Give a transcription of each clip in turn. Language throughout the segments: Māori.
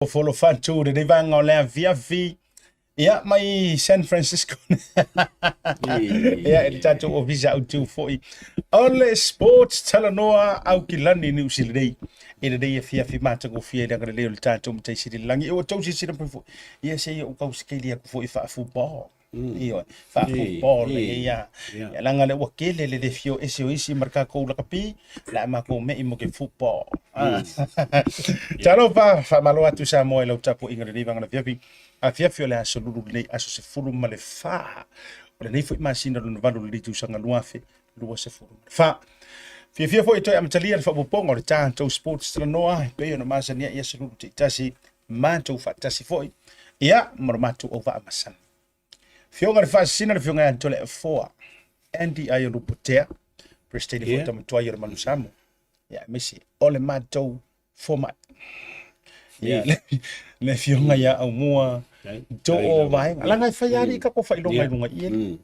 follow fatu de vanga o le via vi ia mai San Francisco ia ele tatu o visa au tu foi ole sports talanoa au kilani New Zealand ele dei fia fi mata go fia da le le tatu mtai siri langi o tau siri po ia se o kau skeli ko foi fa football ia fa football ia langa le wakele le fio isi marka ko la kapi la ma ko me mo ke football talo fa malo atu sa mo le tapu ingre le vanga via a fia le aso lulu le aso se fulu ma le fa o le nei foi masina lo valu le tu sanga luafe lua se fulu fa fia foi to am talia fa bopongo le tanto sports tra noa pe no masania ia se lulu tasi manto fa tasi foi ia mormatu over amasan fio ngar fa sina fio ngar to le foa Andy ayo lupotea presteni foi tam to ayo manusamo ia mesi ole mato format ia le fio ngar ya au mua do o vai ala ngai faiari ka ko failonga lunga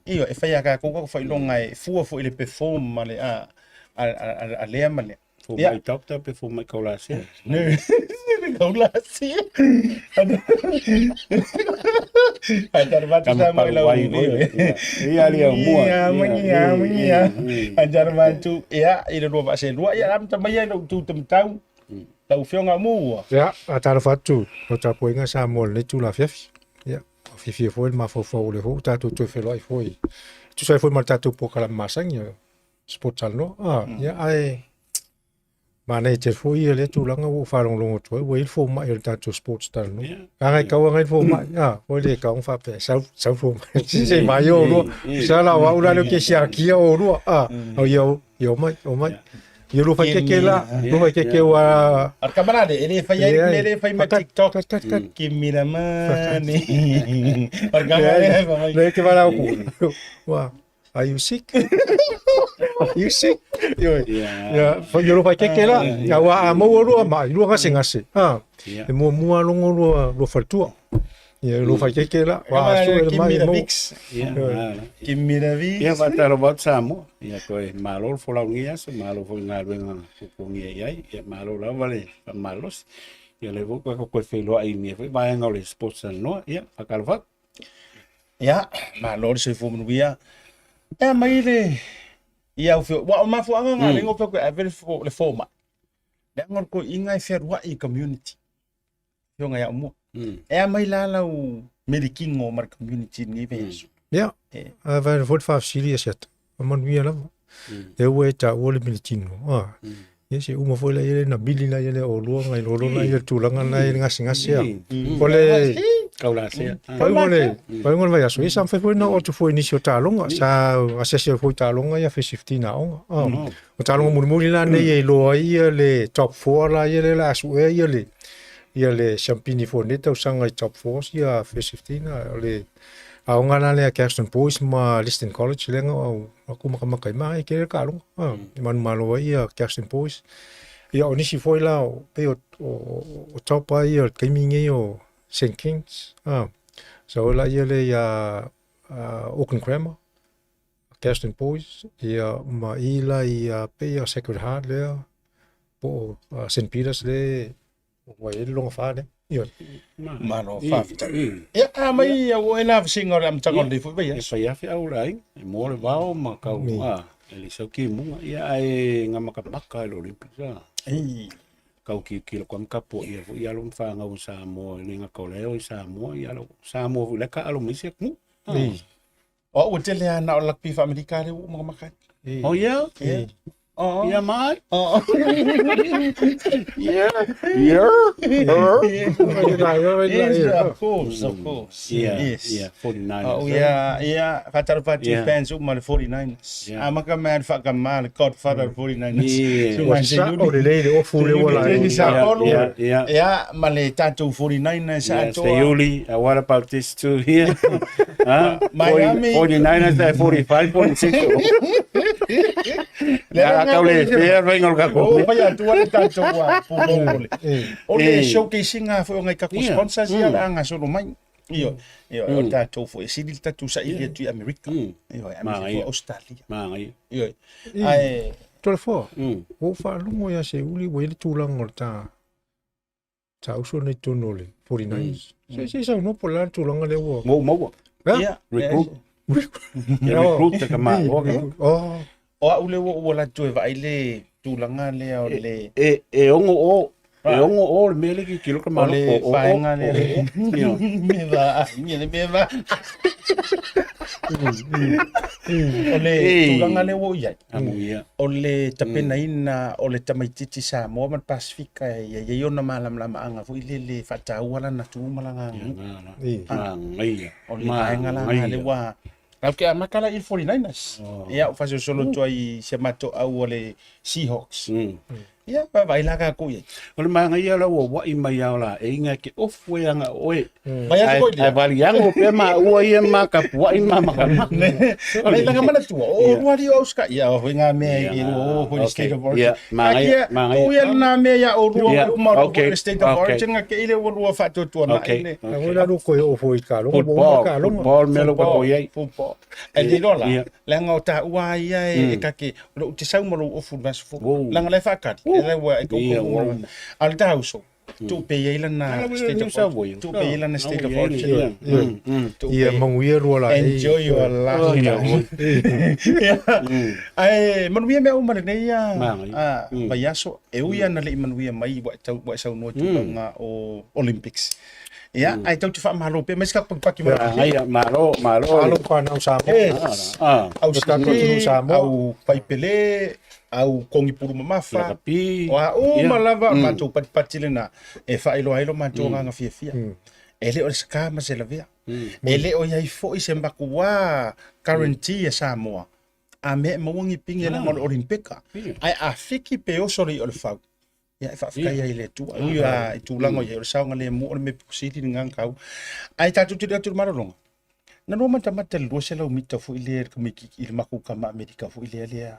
io e faia ka ko failonga e fua fo ile perform male a le male fo mai doctor perform mai kolasi ne kolasi ajar batu sama ila ia ali mua ia ajar batu ia ile dua base dua ia am tambaya no tu temtau tau fionga mua ya atara fatu o tapo inga sa mol le tu la fifi ya fifi foi ma fo le ho tatu tu fe loi foi tu sai foi ma tatu po kala masang ya sportal no ya ai mana te foi le tu langa o fa long tu o il fo ma il tatu sports tal no ai ka wa ngai fo ma ya o le ka on fa pe sa fo si ma yo no sa la wa ula le ke sia ki o ro o yo ma yo lo fai che la lo fai che wa al camarade ele fai ma TikTok che mi la mani al camarade le che va la wa are you sick ya fa yo lo fai che la ya wa mo ro ma lo ga singa se e mo longo lo fa tu ya lo fai che la wa so el mai mo che mi la vi ya va taro bot samo ya ko malo fo la ngia so malo fo nga venga ko ngia ya malo la vale malos ya le vo ko fe lo ai ni va nga le sports no ya akalva ya malo se fo mo via e mai le ia fo wa ma fo nga le ngo ko e fo le forma le ngor ko inga fe wa i community yo nga ya mo e mai la o medikingo mar community ni veso ja va voor fa serious yet man wi la e we ta o le medikingo ye se uma foi la ye na bilina ye o lo ngai lo na ye tu langa na ye ngasi ya pole kaula se pa ngol va ya so isa foi no o tu foi inicio ta longa sa asese foi ta longa ya fe 15 na o ta longa murmuri la ne ye lo ye le top 4 la ye la su ye le ia le champini foneta usanga i top 4 ia F15 le aonga na le Kirsten Boys ma Liston College lenga aku maka mai ke ka lu man malo ia Kirsten Boys ia onisi foi la pe o top ia kaminge o St Kings so la ia le ia Auckland Grammar Kirsten Boys ia ma ila ia pe ia Sacred Heart le po St Peters le wa ele longa fa ne io mano fa ya mai o ena singa am tango de fu ya fa ya fa au lai mo le vao ma ka ele so ki mu ya ai nga makapaka lo limpisa ka ki ko ka po ya lo fa nga usa mo ni nga ko le o sa mo ya lo sa mo le ka alo misi ku o o tele na o lakpi fa amerika le mo makan oh ya yeah, mate. Of course. Yeah, 49ers. Oh, yeah. Fatal Party fans, my 49ers. I'm a man, fuck a man, Godfather 49ers. Yeah, Malay Tattoo 49ers. Yuli, what about this too here? Miami 49ers, they're 45, 46. Kau le fair ringo ka ko. O pa tu ala tanto wa pulole. O le showcasing a fo ngai ka ko sponsors ia anga so mai. Io o tato fo e sidil tatu sa ile tu America. Io America Australia. Mai. Io ai tole fo. O fa lungo ya se uli we le tulang o ta. ta uso nei tono le 49ers se sa no pola tu longa le wo Mau. Ia. Recruit. Recruit te ka mai. oh O a ule wo la tu vai le tulanga le o le Ongo o le mele ki kilo ka malo. le faenga le me va me va o le tulanga le wo ia Amuia. o le tapena ina o le tamaititi sa mo man Pasifika ia ona malam lama anga fu ile le fatau ala na tu malanga Ngai. o le faenga la le wa Alke amakala il 49ers. Ia o fase solo toi se mato au o le Seahawks. Ia pa vai la ka ku ia. O le manga ia la wa I mai ala e inga ke ofu anga oe. Vai a ko Ai vali anga pe ma ua ia ma ka pua I ma ka. Nei la mana tu. O wari o ska ia o nga me i o ho state of origin. Manga o ia na me ia o ru ma o state of origin nga ke ile o ru fa tu tu na ile. na la ru ko o foi ka lo Football melo ko ko ia. Football. E di rola. La nga o ta ua ia e ka ke o te sau mo o fu mas fu. La nga le fa ka. Ele wa e ko al dauso tu pe ia na state of origin tu pe ia na state of origin ia manguia ro la enjoy your life ai manuia me o mane ia vai aso e uia na le manuia mai wa tau wa sau no tu nga o Olympics ia ai tau te fa malo pe mas ka paki malo alo pa na sa au ska ko tu sa au pai pele au kongi puru mamafa wa malava matou patipatile na e faailoailo matou gaga fiafia e le o le sakama se lavea e le o iai foʻi se makuā currenty e Samoa a mea e mauagi pigi le o le olimpika ae afiki pe oso lei o le fau ia e faafekai ai le atua ia i tulaga o iai o le saoga le mo o le mepikusili ni gagakau ae tatou tili atu le malologa na lua matamata le lua se laumita foʻi le kamikiki i le makukama amerika foʻi lea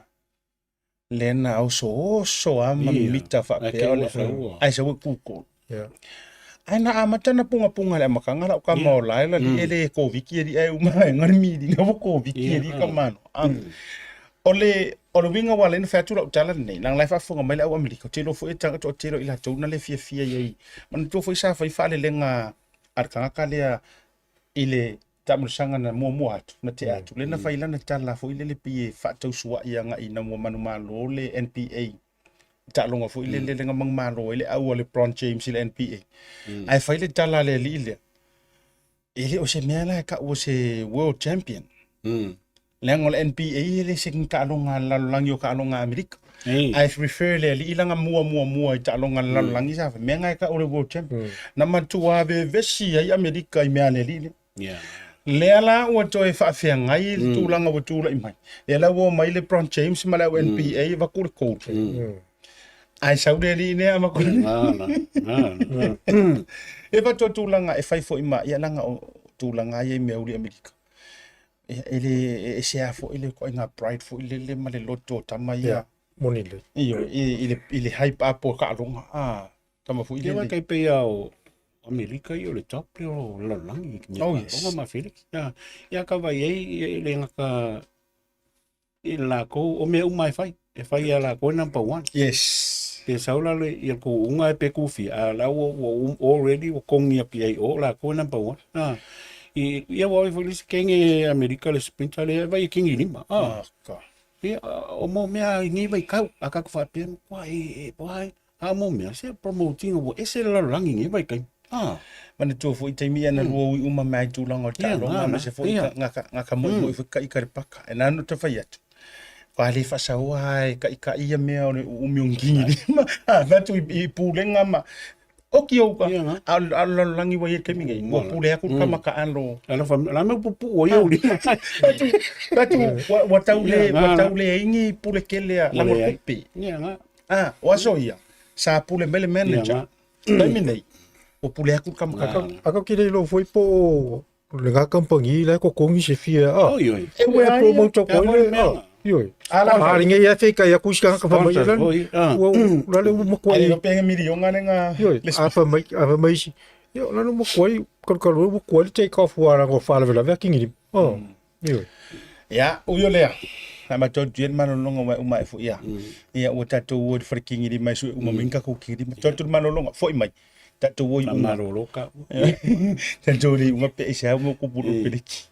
lena au so ama mita fa pe ole ai se ku ai na amatana punga le makanga la ka mo la ele ko viki ri ai uma ngar mi di no ko viki ri ka mano ole winga wala in fa tu tala nei nang life afunga mai la o amerika telo fo etanga to telo ila to na le fia ye man to fo sa fa le lenga arkanga ka le ile tamusanga na mo atu na te atu le na faila na tala fo ile le pie fa tau sua ia nga ina mo manu malo le NPA ta longa fo ile le nga mang malo ile au le LeBron James le NPA ai faile tala le ile o se mela ka o se world champion le ngol NPA le se ka longa la langio ka longa Amerika I refer le ilanga mua ta longa la langi sa me nga ka o le world champion na matua be vesi ai Amerika I me ale ile Lela o toi fa fe ngai tulanga o tula mai. Lela o mai le LeBron James mala o NBA va kur ko. Ai saude li ne ama ko. E va to tulanga e fai fo ima ia langa o tulanga ia me uli Amerika. Ele e se afo ele ko nga pride fo ile male loto tama ia. Monile. Iyo ile hype up ka longa. Tama fo ile. Ia kai pe ao Amerika I o le top le o lalangi ki nga ma Felix ia ka vai ei le ngaka I la ko o me umai fai e fai ala ko number 1 yes te saula le ia ko unga pe kufi a la o already o kongi api ai o la ko number 1 ia wa Felix kenge Amerika le sprinta le vai kingi lima ia o mo mea ngi vai kau aka ko fa pe kwa pai a mo mea se promoting o ese lalangi ngi vai kai mana tu fo itaimi ana ruo I uma mai tu longa ta longa ma se fo ngaka mo fo ka ikare paka e nanu te fai atu fa le fa sa wai ka ia me o umiungi ma tu I pulenga ma oki o ka al langi wa ye kemi ngai mo pule aku ka maka alo la me pupu o ye uri tu wa taule ingi pule kele la mo kupi wa ia sa pule mele manager taimi nei o pule aku kam aka kile lo foi po le ga kampangi le ko kongi se fia e we promo to ko le ala ringe ya fe ka ya kuska ka fa mai la le mo ko ai pe milion nga afa mai yo la no mo ko mo ko take off wa go fa la va kingi ya o yo le ama to dien manolonga uma fu ia o tato word freaking I mai su uma minka ko kiri to manolonga foi mai tatou oi unga Maroloka. tatou le unga pe isa mo ko bulu peleki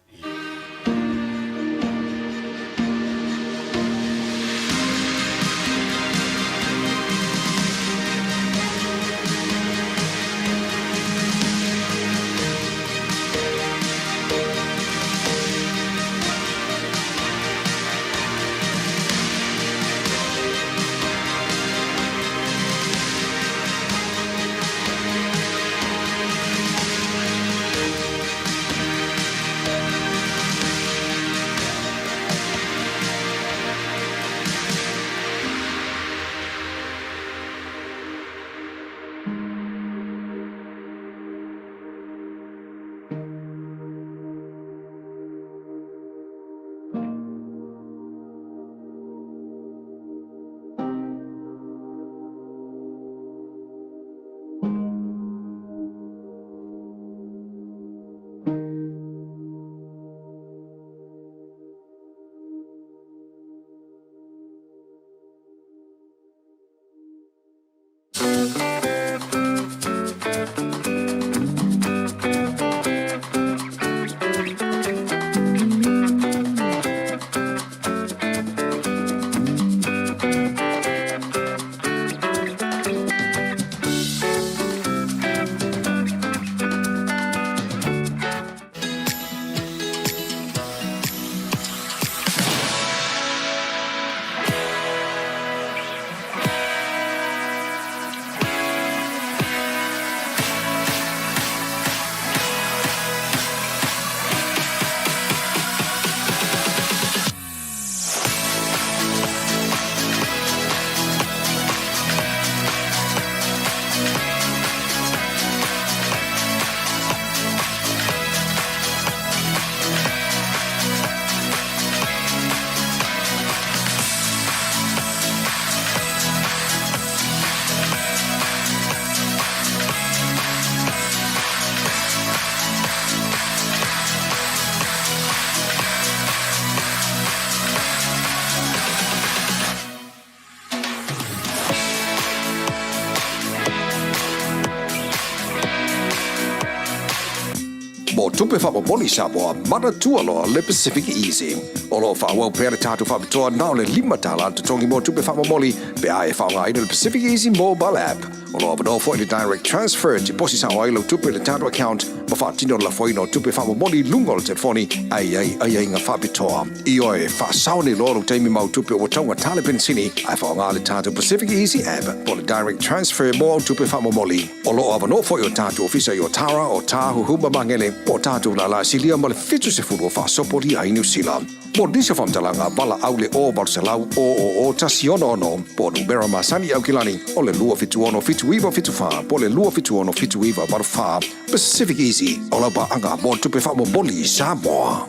Mo tupe wha moni Samoa, mana tualoa le Pacific Easy. Olo wha wau pere tātu wha pitoa nao le 5 tala te tongi mo tupe wha moli pe ae wha ngai le Pacific Easy mobile app. Olo abano fo i direct transfer te posi sa wai lo tupe le tātu account ma wha tino la fo ino tupe wha moli lungo le telefoni ai ngā wha pitoa. I oe wha saone loro teimi mau tupe o taunga tale pensini ai wha ngā le tātu Pacific Easy app po le direct transfer mo tupe wha moli. Olo abano fo i o tātu ofisa i o Tara o Tāhu Huma Mangele po tātou la silia ma le fitu se furu o whasopori a New Zealand. Mo nisa whamtalanga bala au le o Barcelau o tasi ono po numera masani au kilani o le lua fitu ono fitu iwa fitu wha po le lua fitu ono fitu iwa baru wha Pacific Easy o la ba anga mo tupe wha mo boli Samoa.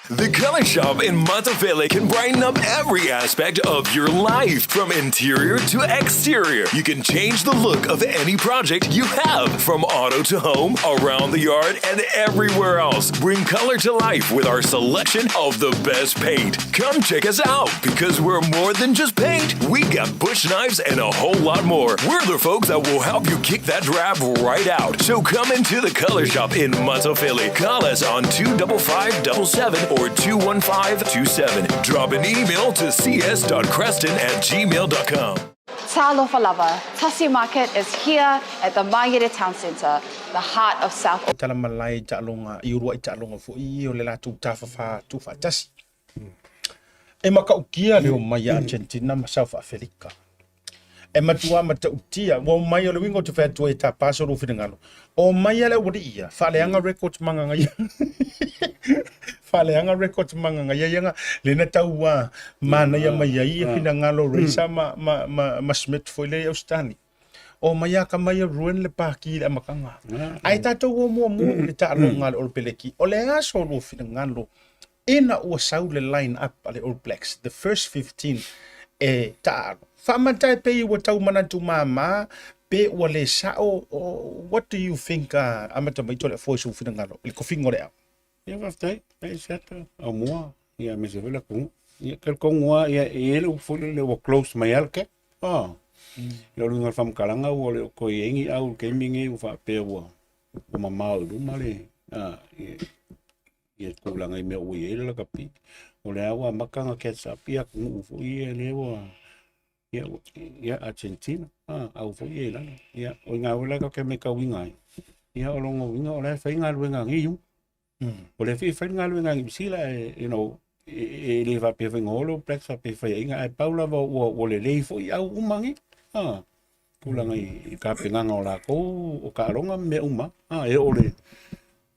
The Color Shop in Matavele can brighten up every aspect of your life, from interior to exterior. You can change the look of any project you have, from auto to home, around the yard, and everywhere else. Bring color to life with our selection of the best paint. Come check us out, because we're more than just paint. We got bush knives and a whole lot more. We're the folks that will help you kick that drab right out. So come into the Color Shop in Matavele. Call us on 25577 or 21527. Drop an email to cs.creston@gmail.com. Talofa Lava. Tasi Market is here at the Mangere Town Centre, the heart of South Auckland. tala malai ta longa i urua i ta longa fo i o le la tu ta fa tu fa tasi e maka ukia le o mai Argentina ma South Africa e matua ma ta utia o mai o le wingo te fa tu e ta paso ro finangalo o mai le wodi ia fa le anga records manga ngai fa le anga records manga ngai yanga le na taua mana ya mai ia finangalo reisa ma Smith foi le Austani o maya ka maya ruin le paki le makanga ai tato o mo le ta longa o peleki o le aso lo finangalo ina o sau le line up ale All Blacks the first 15 e ta fa matai pe o tau mana tu mama pe o le sao what do you think amata mai tole foi su finangalo le kofingo le Ia waftai, ai sata, au mua, ia me se vela kung. Ia kel kong mua, ia ele u fule le wa close mai alke. Lo lunga fam kalanga o le ko yengi au ke mingi u fa pe o mama o male ia ko langa me o ye la kapi o le awa makanga ke sa pia ku fu ye le wa ia Argentina au fu ye la ia o nga wala ka ke me ka winga ia o longo winga o le fa inga winga ngi o le fa inga winga ngi sila you know le va pe ngolo plex va pe fa inga ai paula o le fu ia u mangi kulanga I ka penganga o la ko o ka longa me uma e o le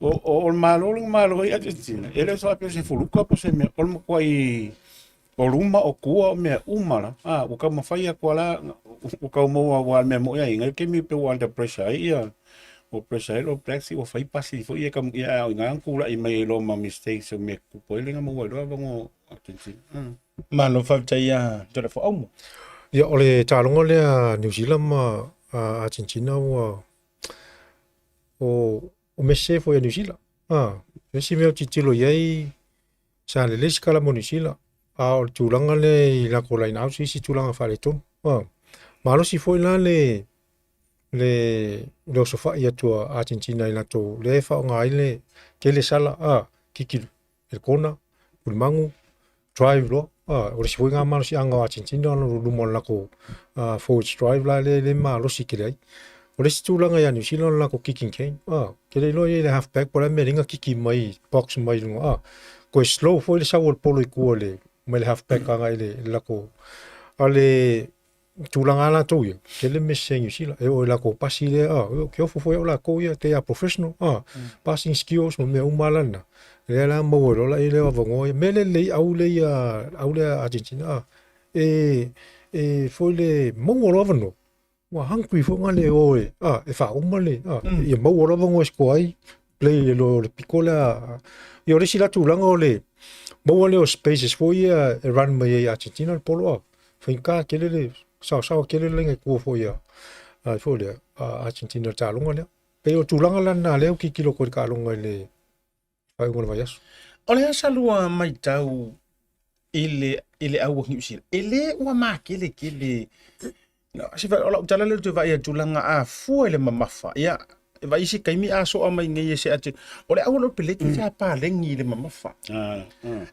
o malo I Argentina ele só pe se fuluka po se me o mo kwai o luma o kua me uma la o ka mafai ko la o ka mo wa me mo ia inga ke mi pe o under pressure ia o pressure o plexi o fai pasi fo ia ka ia nga kula I me lo ma mistakes o me ko ele nga mo wa lo ngo Argentina malo fa ia to le fo au ia o le talonga le New Zealand ma Argentina o mese fo New Zealand ese me o titilo iai sa le skala mo New Zealand o tulanga le I la ko la ina si tulanga fa le ton malo si fo la le sofa ia to Argentina ila to le fa nga ile ke le sala kiki el kona pulmangu drive lo o le sifuinga malo si anga Argentina lo lumo la ko forward drive la le malo si kile o le situlanga ia New Zealand la ko kicking cane ke le lo ile half back pola me ringa kiki mai box mai ngo ko slow fo le sa wol polo I ko le me le half back anga ile la ko ale tulanga la to ia ke le mese New Zealand e o la ko pasi le ke o fo la ko ia te professional passing skills mo me umalana le la mo lo la ile va ngo me le au le Argentina fo le mo lo no wa hungry fo ngale o e fa umale ia mo lo ngo sko ai play lo picola io le sila tulanga le mo le spaces fo ia run me Argentina polo finka ke le sa ke le nge ko fo ia fo le Argentina talonga le pe o tulanga la na le ki kilo ko ka longa le ai ngol vayas o le asalua mai tau ile au New Zealand ele wa ma kele no se va o tala le tu vai tulanga a fu ele mamafa ia vai isi kaimi aso o mai ngai se ate o le au lo pele ki sa pa lengi le mamafa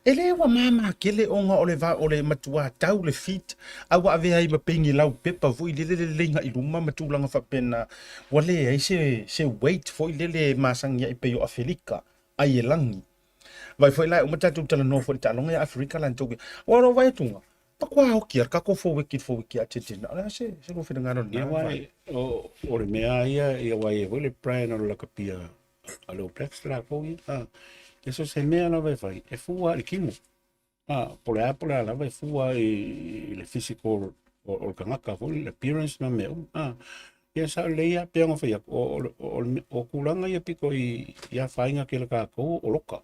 ele wa mama kele onga o le va o le matua tau le fit au ave ai ma pengi lau pepa vo ile le lenga I luma matulanga fa pena wale ai se wait fo ile le masang ia I pe o Afrika ai langi vai foi lá uma tatu tala no foi tala ngai Afrika lan toki ora vai tunga pakwa o kier ka ko fo wiki Argentina ala se lo fe ngano ia wai o le mea ia wai le praia no la kapia alo plex la ko eso se mea la vai fai e fua le kimo pola la vai fua le physical o kanaka fo le appearance na me ia sa le ia pe ngo fai o kulanga ia piko ia fainga ke ka ko o loka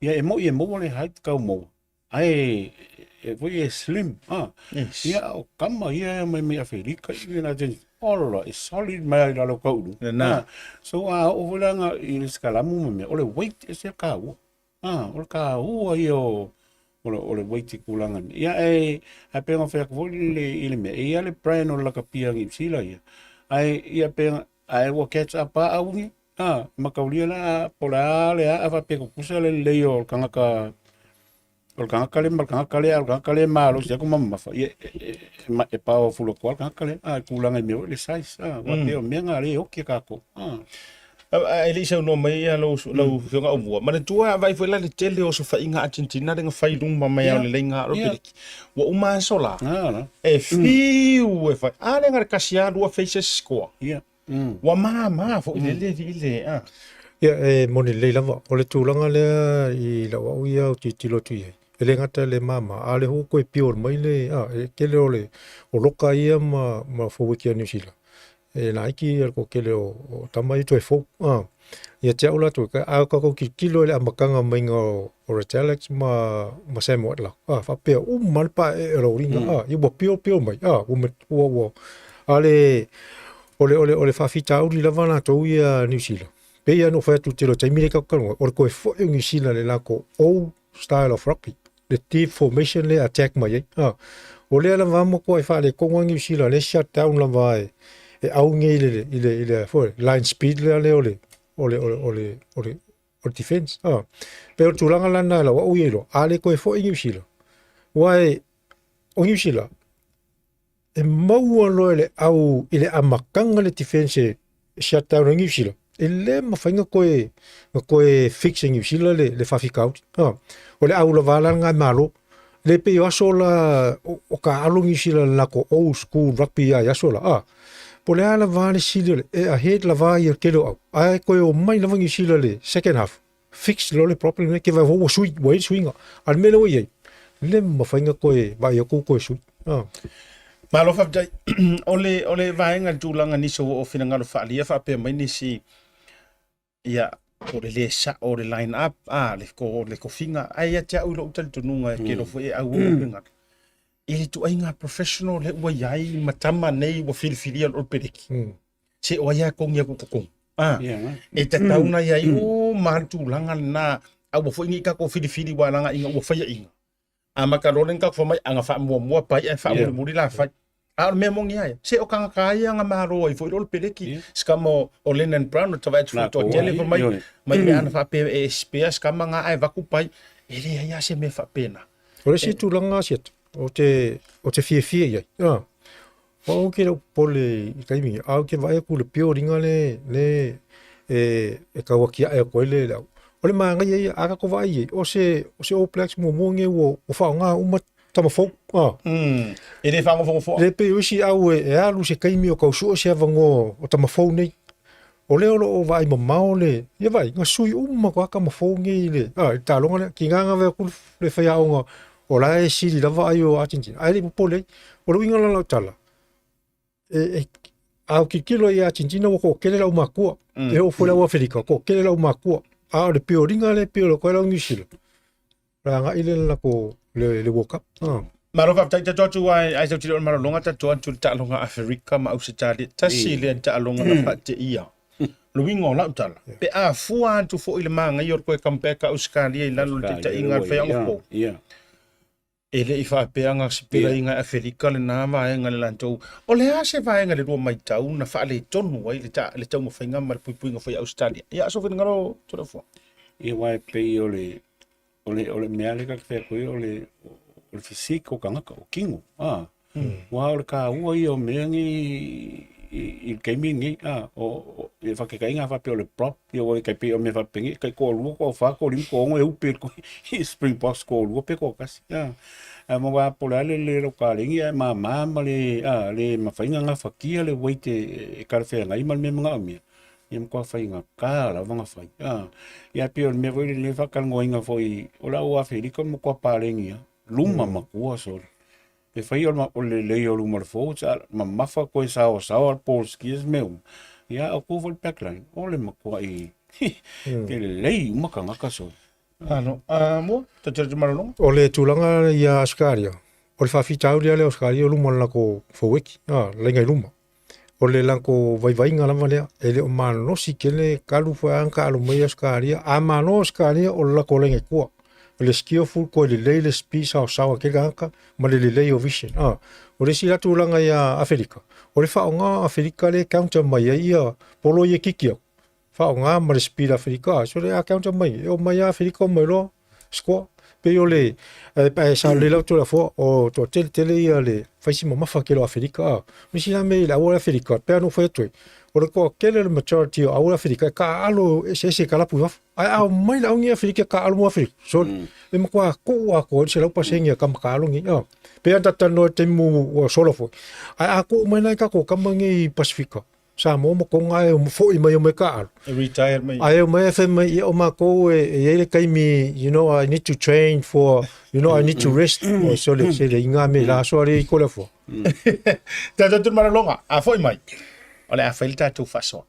ia e mo le height ka mo ai e foi slim ia o kama ia me Afrika ia na gente ola is solid mai la ko so o volanga I skala mu me o le weight e se ka o ka o io o le weight kulanga ia e a pe ngo fa ko le me ia le prano la kapia ngi sila ia ai ia pe ai wo catch up a ungi makaulia la pola le a va pe ko kusa le o kanga kale malo sia kuma mafa e pa o fulo kwal kale kulanga me le size wa te o menga le o ke ka ko Elisa no mai lo nga o ma tua vai foi la le tele o so fa inga Argentina nga fai lung ma mai le lenga ro piki wa uma sola e fiu e fa ale nga kasia do faces score wa ma fo ile ia mo le lava o le tulanga le I la wa ia o titilo tu ia ele ngata le mama ale ho ko pior mai le ke le ole o loka ia ma fo wiki New Zealand e na iki ko ke le o tamai to fo ia te ola to ka ko kilo le amakanga mai ngo o retelex ma se mo la fa pe mal pa e ro ringa i bo pio mai o ale ole fa fita o di lavana to ia New Zealand pe ia no fa tu te lo te mire ka ko fo New Zealand le la ko o style of rugby the deep formation le attack mai O le ala vamo ko e whale kongo New Zealand le shut down la vai e au nge ile for line speed le o defense pero tulanga lana la wa uilo ale ko e fo New Zealand wai o New Zealand e mau lo ele au ile amakanga le defense shut down New Zealand ele mawhainga koe fixing New Zealand le whawhikau o le au la wala ngai malo le pe aso la o ka alungi sila la ko old school rugby ya aso la po le ala vale sila e a head la va ir kelo au ai ko o mai la vangi sila le second half fix lo le problem ke va ho sweet way swinga al melo ye le ma fainga ko e ba yo ko sweet Malo fa jai ole vaenga tulanga ni so o fina ngalo fa lia fa pe mai ni si ya o le sa o le line up le ko finga ai ya tia ulo utal tununga ke lo foi au nga ele tu ainga professional le wa yai matama nei wa filfilia o pedeki se o ya ko ngia ko e ta tauna ya o mantu langa na au foi ngi ka ko filfili wa langa inga o fa ya inga amaka rolen ka fo mai anga fa mo pa ya fa mo la fa me mongi ai se o kanga kaya nga maro i foi rol peleki skamo o Lennon Brown o tawai to tele fo mai ana fa pe SPS kama nga ai vaku pai ele ya se me fa pena o le si tu langa set o te fie ia o ke lo pole kai mi au ke vai ku le pio ringa le e kawakia e ko le o le manga ia aka ko vai o se o plex mo nge o fa nga uma tama fo ele fa ngo le pe usi au e alu se kai mi o ka so se vango o tama fo nei o le o vai mo le ia vai nga sui uma ko ka mo fo nge le ta longa ki nga ve ku le fa ya o la e si la vai o Argentina ai le pole o lo inga la tala au ki kilo ia Argentina ko kele la uma ko e o fo la Afrika ko kele la uma ko le pio ringa le pio ko la ngisilo la nga ile la ko le World Cup Maro fa tai tu ai so tiro maro longa ta tu ta longa Afrika ma au se tali ta sile ta longa na fa te ia lo wingo la tala pe a fua tu fo ile manga yor ko kampeka Australia ila lo te inga fa yang ko ele i fa pe anga spira inga Afrika le na ma inga le lanto o le ase va inga le ro mai tau na fa le tonu ai le tau mo fa inga mar puinga fa Australia ia so fa ngaro tu fo e wai pe ole mea le ka fe ko o fisiko kanga o kingo wa o ka ua i o mengi i keimingi o e fa ke kainga fa pe o le prop i o ke pe o me fa pengi kai ko lu ko fa ko lim ko e u pe ko Springboks ko lu pe ko kasi mo wa polale le lo ka lingi ma le ma fa inga fa kia le waite e ka fe ngai mal me nga mi yam ko fa inga ka la vanga fa ya pe o me voi le fa ka ngoinga foi o la o Afrika mo ko pa lengi luma makua so e fai o le o luma fo ma mafa ko sa o polski es meu ya o ko vol backline o le makua i ke le uma ka ngaka so mo ta tira marolo o le tulanga ia Australia o le fa fitau le Australia luma la ko fo wiki le ngai luma o le lanko vai ngala vale ele o mano si kele kalu fa anka alu mai Australia a mano Australia o la ko le ngai ko le skillful ko le le speech au sawa ke ganka ma le o vision o le sila tulanga ia Afrika o le fa nga Afrika le counter mai ia polo ye kikio fa nga ma le speed Afrika so le counter mai o mai Afrika mai lo sco pe yo le pa sa le lo la fo o to tele ia le fa si ma fa ke lo Afrika mi si la me la o Afrika pe no foi tu o ko kele le majority o Afrika ka alo ese kala pu ai mai la ngi Afrika ka alo Afrika so le mo ko se lo pasengia kam ka alo ngi pe ata no te mu o solo fo ai ko mai na ka ko kam ngi Pasifika sa mo ko ngai mo fo i mai o me ka retire mai ai o mai fe mai o ma ko e le kai mi I need to train for I need to rest so le se le inga me la so le ko le fo ta tu marolonga a foi mai ole a felta tu façon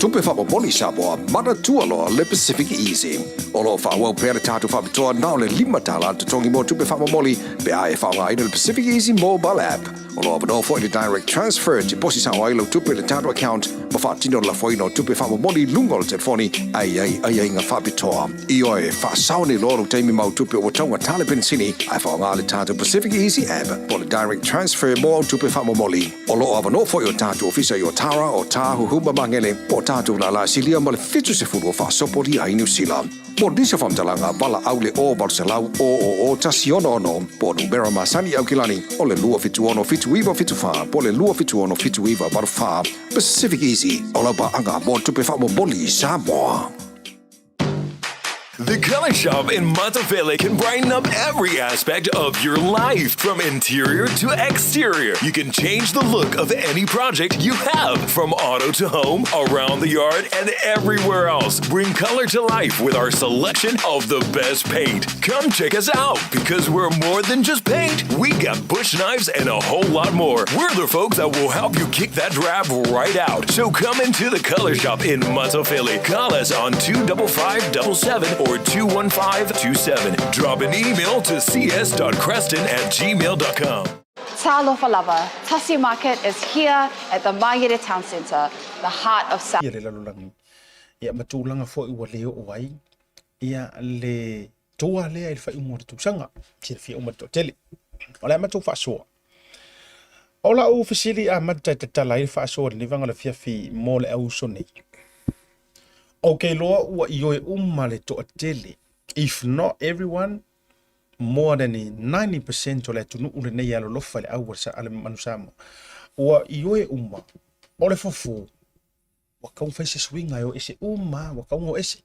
tupe whapa moli Samoa mana tua loa le Pacific Easy. O lo whawau pere tātu whapitoa nao le 5 tala te tongi mo tupe whapa moli pe ae whaonga ina le Pacific Easy mobile app. O lo abano fo i le direct transfer te posi sao ailo tupe le tātu account ma whaatino la foino tupe whapa moli lungo le telefoni ai ngā whapitoa. I oe whaasao ni loro teimi mau tupe o taunga tale pensini ai whaonga le tātu Pacific Easy app po le direct transfer mo tupe whapa moli. O lo abano fo i o tātu ofisa i o Tara o Tahu Huma Mangele po tātu la la silia ma le fitu se furu o whaasopori ai New Zealand. Mo disa whamtalanga bala aule o Barcelau o tasiono ono po numera masani au kilani o le lua fitu ono fitu iwa fitu wha po le lua fitu ono fitu iwa baru wha Pacific Easy o la ba anga mo tupe wha mo boli Samoa. The Color Shop in Matavele can brighten up every aspect of your life, from interior to exterior. You can change the look of any project you have, from auto to home, around the yard, and everywhere else. Bring color to life with our selection of the best paint. Come check us out, because we're more than just paint. We got bush knives and a whole lot more. We're the folks that will help you kick that drab right out. So come into the Color Shop in Matavele. Call us on 25577 or 21527. Drop an email to cs.creston@gmail.com. Talofa lava. Tasi Market is here at the Maire Town Centre, the heart of South. Ia le lalolangi. Ia matulanga fo i waleo o ai. Ia le toa lea il fai umo tu sanga. Tira fia umo to tele. Ola matu fa so. Ola o fasili a matta tala il fa so ni vanga le fia fi mole au sone. Okay, loa ua ioe umale to tele. If not everyone, more than 90% o le tunu ule nei alo lofa le au sa ale manusama. Ua ioe uma. Ole fofu. Waka un faise swinga yo ese uma, waka un ese.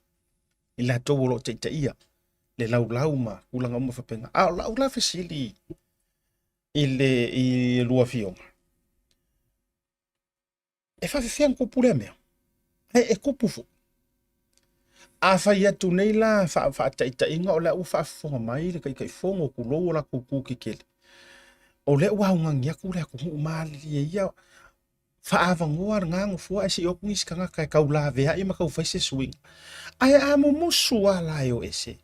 Ila towo lo te ia. Le lau ma, ulanga uma fapenga. Ah, lau la fasili. I lua fionga. E fa fian ko pule mea. E kupufu. A fai atu nei la fa taitainga o le u fa fonga mai le kai fongo ku lo la ku kikele. O le wa ngangia ku le ku mali ia fa avangoa ngango fo ese o kuis kanga kai kaula vea i makau fa se swing. Ai a mo musu ala yo ese.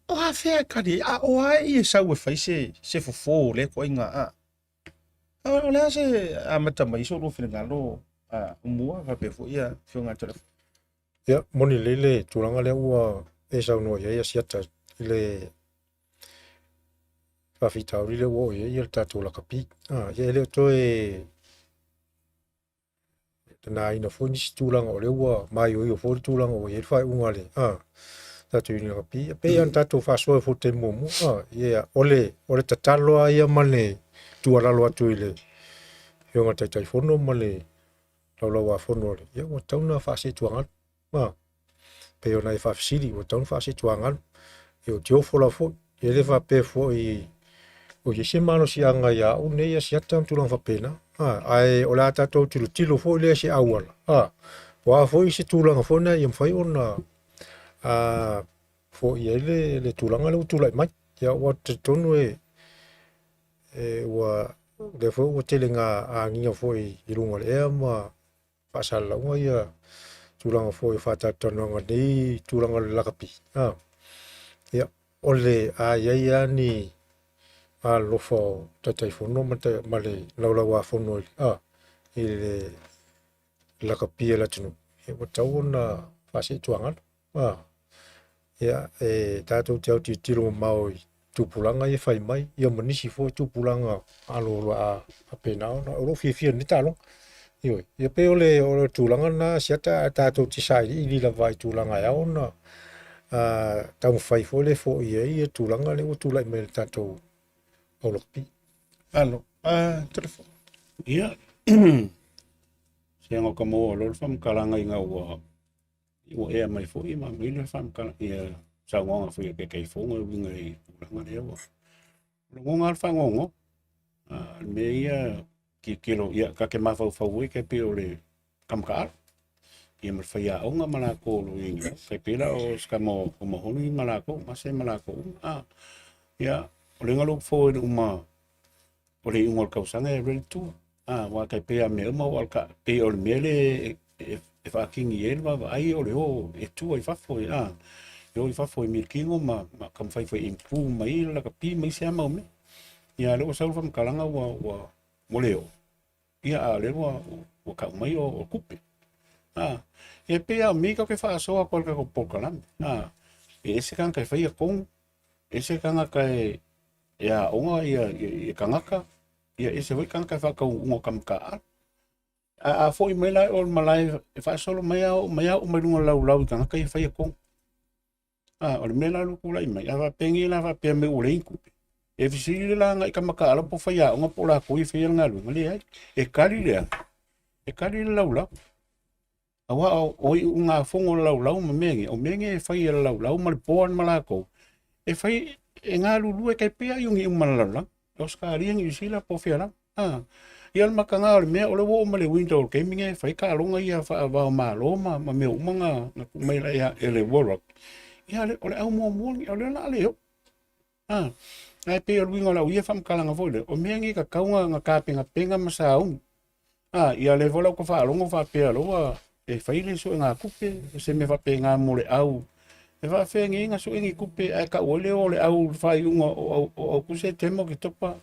O a fea kari a o ai e sa we fa se fo le ko inga a. O le se a mata mai so lo fina lo a umua va pe fo ia fionga telefone. Ya, moni lele tulanga le ua e sau no ia siata le fafita uri le wo ia tatu la kapi. Ia le to e na ina foni tulanga o le ua mai o fo tulanga o ia fai unga le. Tatu ina kapi. Pe an tatu fa so fo te momo. Ia ole tatalo ia male tuaralo atu ile. Yo ngata tai fono male lawa fono le. Ia o tauna fa se tuanga. Pe ona e whawhisiri, o taun whaase tuangan, e o teo fola fo, e le whape fo i o ye se mano si anga ia, o ne ia si atam tulang whapena, ai o la tatou tilo fo le se awala, wa fo i se tulanga fo na i mwhai ona, fo i le tulanga le utulai mai, ia o te tonu wa le fo o telenga a ngia fo i runga le ea ma whaasala unga ia, tulanga fo i whatatananga nei, tulanga le lakapi. Ia, ole a iaia ni a lofa tatai whono ma le laulawa whono i le lakapi e latinu. Ia, watau na whase tuangan. Ia, tātou te au tiro mau i tupulanga i whai mai. Ia manisi fo i tupulanga alo a penao. Oro fia ni talong. Ioi, ia pe ole tulanga na siata tātou tisai i lila vai tulanga ia ona tau whai fo ia tulanga le o tulai me tātou aulokpi. Alo, telefon. Ia, siango ka mo lor fam kalanga inga ua ea mai fo i ma mile fam kalanga ia saungonga fo ia ke fonga winga i tulanga le ua. Ngonga alfa ngongo, me ia kilo ia ka ke mafau fau ke pe ole kamkar ia mer faia onga malako lo inga ke pela o skamo como honi malako mase malako ia ole ngalo fo uma ole ingol kausanga e rel tu wa ke pe me mo wal ka pe ole mele e whaakingi e lwa ai o leo e tua i whafo e a leo i whafo i mirkingo ma kam whai impu mai la ka pi mai se ama me ia leo sa ulfa mkalanga wa mo leo ia a leo wa ka mai o kupe e pe a mi ka ke wha soa kwa ka ko pokalam e se kan kai whai a kong e se kanga kai ia onga ia kangaka ia e se wai kanga kai whaka ungo kam ka a foi mai lai o malai e fa solo mai o mai lunga lau kanga kai whai a kong o le mela lu kula i mai ava pengi la va pe me ule inku e visili la ngai ka maka ala po whai a onga po la koi whai nga lu ngali ai e kari lau awa o unga fongo lau ma mengi o mengi e whai lau ma le poan malako e whai e ngā lulu e kai pia yungi umalala o skariang i sila po whiara ia maka ngā ole mea ole wo ma le window gaming e whai ka alonga ia wha avao ma loma ma mea umanga na kumaila ia ele warrock ia le ole au mua muangi ole na leo ai pe o wingo la uia whamkalanga vole o mengi ka kaunga ngā kāpenga penga masaung ia le vola ko wha alonga wha pia loa e whai le so ngā kupe se me wha pe ngā mole au e va fengi nga so ingi kupe ai ka ole au fai unga o kuse temo ki topa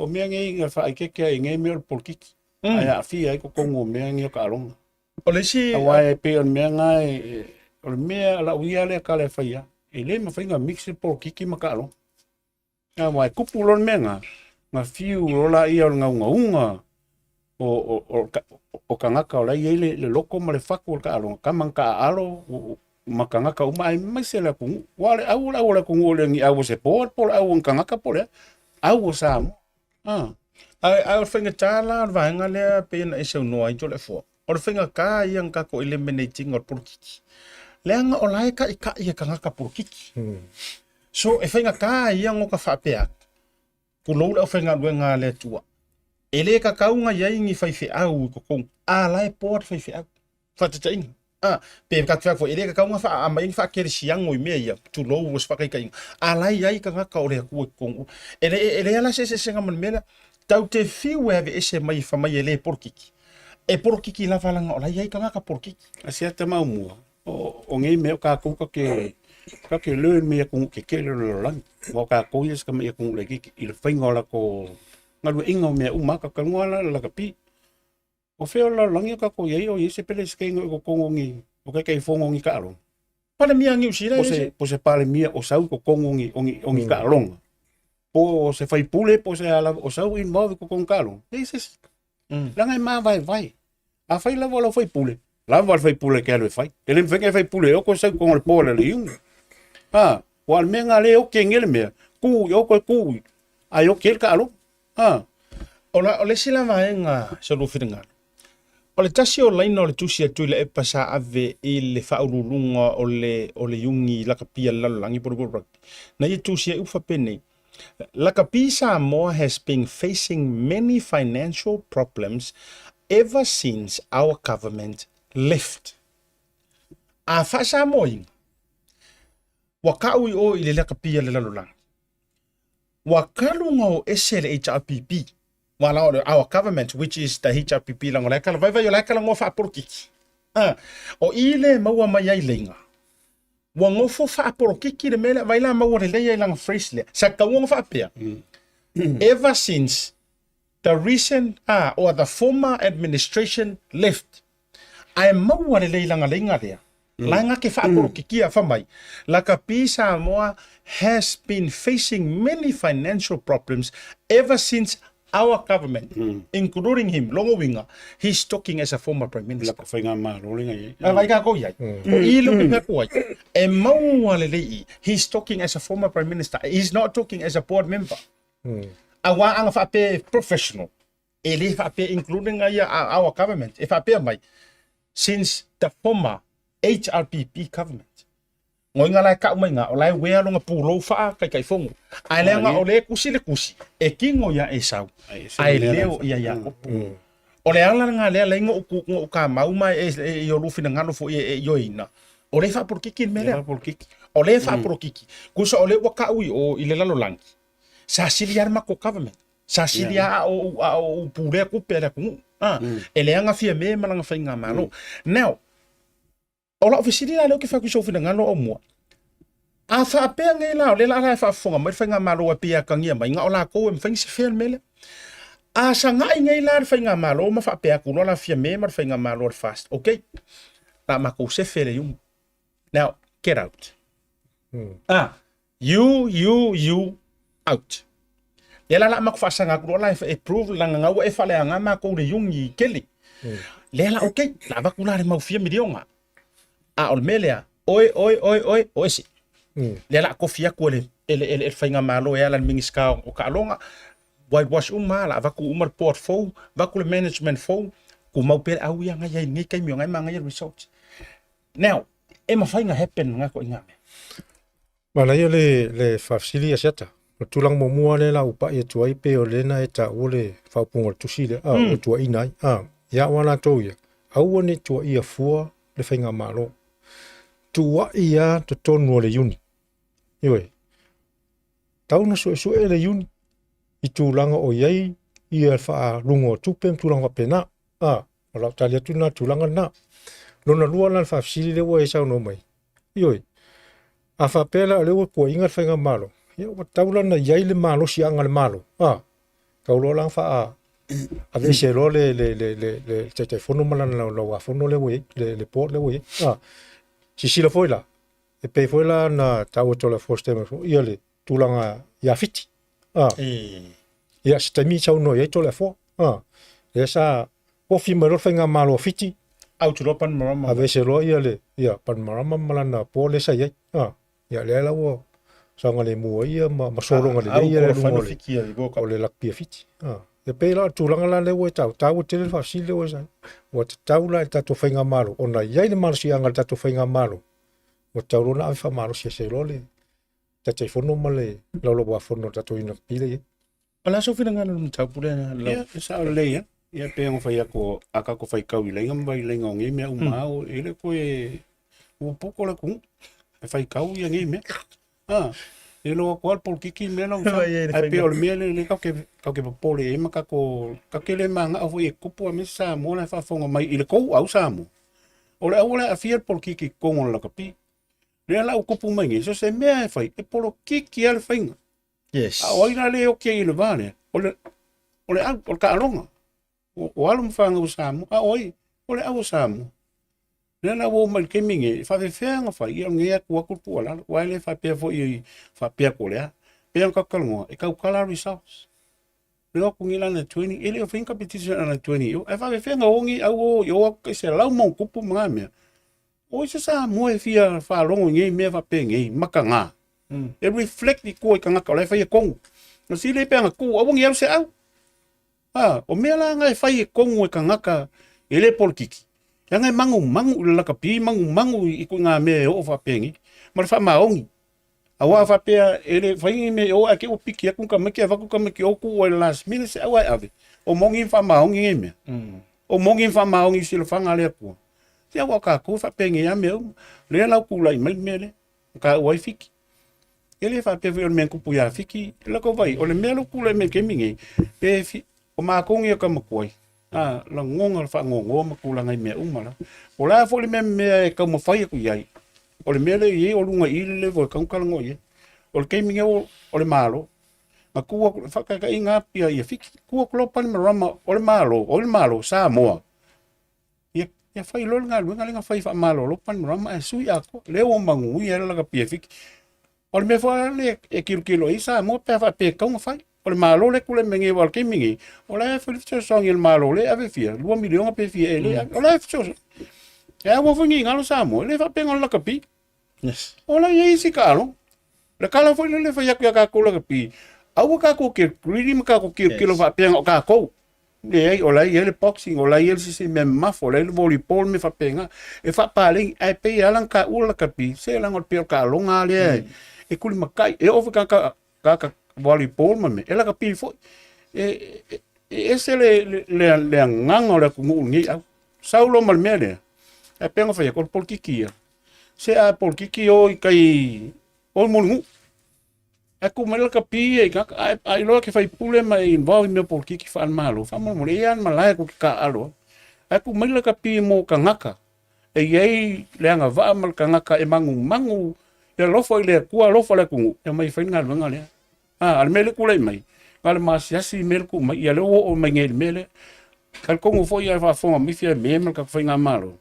o mea ngi nga fai keke ai ngai mea polkiki ai a fi ai ko kongo mea ngi o ka alonga o le si awa e pe on mea ngai o le mea la uia le ka le fai e le ma fai nga mix polkiki ma ka alonga awa e kupu lon mea nga fiu rola ia o unga o kangaka o lai le loko ma le faku o ka alonga kamang ka alo makangaka uma ai mai se la kungu wale au la kungu le ngi au se por au kangaka por au sam ai finga tala va nga le pe na se no ai tole fo o finga ka yang ka ko eliminating or purkiki le nga o lai ka ia kangaka purkiki so e finga ka yang o ka fa pe ku lo le finga nga le tua ele ka kaunga ia ngi fai fe au ko kong lai por fai fe au fa te inga pe ka tfa fo ele ka kaunga fa ama in fa kere siang o me ia tu lo was fa kai alai ai ka ka ore ku ko ele ala se nga man mela tau te fiu ave ese mai fa mai ele porkiki e porkiki la fa langa alai ai ka porkiki asia te mau mua o ngai me ka ku ka ke le me ku ke le lan mo ka ko yes ka me ku le ki il faingola ko ngalu ingo me uma ka ngola la ka pi o feo la langi ka ko yei o yese pele skengo ko kongongi o kai fongongi ka along para mia ngi usira po se pale mia o sau ko kongongi ongi ka along po se fai pule po se ala o sau in move ko kon kalong dices langa ma vai a fai la vola fai pule la vola fai pule ke le fai ele venga fai pule o ko sau ko le pole le yung wal menga le o kengel me ku yo ko ku ayo kel ka along ola ole sila vaenga so lu firinga o le tasi o laina o le tusi atu le pasa ave i le whaurulunga o le yungi lakapia lalolangi poruporu. Na i tusi e ufa pene. Lakapia Samoa has been facing many financial problems ever since our government left. A wha Samoa inga. Wa kaui o i le lakapia le lalolangi. Wa kalunga o ese le HRPP. Wala our government, which is the HRPP lang wala kala vai vai la kala ngofa porkiki o ile maua mai ai lenga wa ngofo fa porkiki le mele vai la maua le ai lang fresh le sa ka ngofa pia ever since the recent or the former administration left ai maua le lang lenga le langa ke fa porkiki a fa mai la Lakapia Samoa has been facing many financial problems ever since our government, including him, Longo Winga, he's talking as a former prime minister. He's talking as a former prime minister. He's not talking as a board member. Awa ang fape professional. Ele fape including our government. Since the former HRPP government. Ngoi nga lai ka umai nga o lai wea longa pulo faa kai fongo ai le nga o le kusi e kingo ya e sau ai leo ia opu o le ala nga le ngo ku ka mau mai e yo lufi na ngalo fo e yo ina o le fa por kiki mele o le fa por kiki ku so o le wa ka ui o ile lalo langi sa siliar ma ko government sa silia o pure ku pere ku e le anga fia me malanga whainga malo. Now, o la ofisiri la leo ke whakusofi na ngalo o mua. A whaapea ngai lao, le la rai whaafonga, mai whainga malo a pia kangia mai, nga o la kou e mwhaingi se whea mele. A sa ngai ngai la whainga malo, ma whaapea kuno la fia me, ma whainga malo al fast. Okay? La ma kou se whele yung. Now, get out. You, out. Le la mak fasanga ko la approve la nga wa e fale nga ma ko le yung i keli. Le la okay, la va kula le mau fia milionga. A ol melea, oi si. Le la ko fia ko le el fainga malo ya la mingiska o ka longa. Whitewash la va ku umar portfolio, va ku le management fo ku mau per au ya nga ya ngi kai mi nga ma nga results. Now, e ma fainga happen nga ko inga me. Mana ia le whafsili a seta. O tulang mo mua le la upa ia tuai pe o lena e ta ole whaupunga tusile. O tua inai. Ia wana tau ia. Aua ne tua ia fua le whainga malo. Tua ia to tonu le yuni. Iwe. Tau na sue le yuni. I tūlanga o iei. Ia wha lungo tupem tūlanga pena. O lau talia tuna tūlanga na. Lona lua la whafsili le ua e sao no mai. Iwe. A whapela le ua kua ingat whainga malo. Ia wa taula na iai le malo si anga le malo. Kaulo lang wha a vese lo le te whono malana la wafono le ue, le port le ue. Si sila foila. E pei foila na tau tola fostema fo. Ia le tūlanga ia fiti. Ia si taimi sau no iai tola fo. Ia sa ofi maro whainga malo fiti. Au tu pan marama. A vese lo ia le. Ia pan marama malana po le sa iai. Ia le la wo. Sanga le mua ia ma soronga le ia le whanu whikia i boka. o le lakpia fiti. E pēla tūlanga la le ue tau. Tau te le whasi le ue sai. Wa te tau la e tato whainga malo. O na iai le malo si anga le tato whainga malo. Wa tau rona awe wha malo si se lo le. Tatai whono ma le laulo wa whono tato ina pile ye. Ala so whina ngana nung tau pule na lau. Ia, sa o le ia. Ia pe ngo fai ako aka ko fai kau i lenga mai lenga o nge mea umao. Ele ko e upuko la kung. E fai kau i nge mea. E loa ko al polkiki mea lau sa. Ai pe o le mea le kau ke papole e maka ko kakele manga au e kupu a mesa mo na whafonga mai i le kou au sa mo. O le au le a fia polkiki kongo la kapi. Le la kupu mai nge so se mea e fai e polkiki al whainga. Yes. A oina le o kia i le vane. O le ka alonga. O alu mwhanga usamu. A oi. O le au usamu. Nena wo mai ke minge. Whawewhenga whai. Ia ngea kua kupu ala. Waile whapea fo i whapea ko lea. Pea kakalunga. E kau kala results. Le o kungila na 20. Ele o whain competition na 20. E whawewhenga ongi au o. Yo o se lau mau kupu mga mea. O se sa mo e fia whalongo ngei mea whapea ngei. Maka ngā. E reflect i kua i ka ngaka o lai whai e kongu. No si le pea ngā kua. Awongi au se au. O mea la ngai whai e kongu e ka ngaka e le polkiki. Ia ngai mangu le laka pi, mangu i ku ngā mea e o whapengi. Ma le wha maongi. A wā whapea e le whaingi me o ake o piki a kunka meki a waku ka meki o ku o e last minute se au ai ave. O mongi wha maongi e mea. O mongi wha maongi si le whanga lea kua. Tia wā ka kua whapengi a mea o. Lea lau kula i mai mea le. Ka uai fiki. Ele whapea vi o le mea kupu ia fiki. Lako vai. O le mea lau kula i mea kemingi. Pe o mākongi a ka makuai. La ngonga fa ngongo ma kula ngai mea umala. O la fo le mea e ka mo fai ku yai. O le mea le ye o lunga i le vo ka kala ngoye. O le keminga o le malo. Ma kua fa ka inga pia ia fiki. Kua klopa ni marama o le malo sa moa. Ia fai lo nga lunga fai fa malo lo pan marama e sui ako. Le o mangu ia la ka pia fiki. O le mea fa le e kilo i sa mo pe fa pe ka fai. O le malo le kule mengi wal ke mingi. O le fitso song il malo le ave fia. 2 milion pe fia ele. O le fitso. E a wo fungi ngalo samo. Le fa pengo la kapi. Yes. O le ye si kalo. Le kala foi le fa yak ka ko la kapi. A wo ka ko ke really ka ko kilo fa pengo ka ko. Le o la ye boxing o la ye si me mafo le volleyball me fa penga. E fa paling ai pe alan ka u la kapi. Se lang o pe ka longa le. E kuli makai. E o ka volleyball mame ela ka pi fo ese le nganga le ku ngi saulo mal mele e pengo fa ko polkiki se a polkiki o kai o mulungu Aku malaka pi e ka ai lo ke fai pule mai involve me por ki fa malo fa mo le an malai ko ka alo aku malaka pi mo ka ngaka e yei le nga va mal ka ngaka e mangu e lo foi le ku lo foi le ku e mai fa ngal ngale al mele ku le mai ngal mas ya si mel ku mai ya lo o mai ngel mele kal ko mo foi ya fa fo mi fia me mal ka fa ngamalo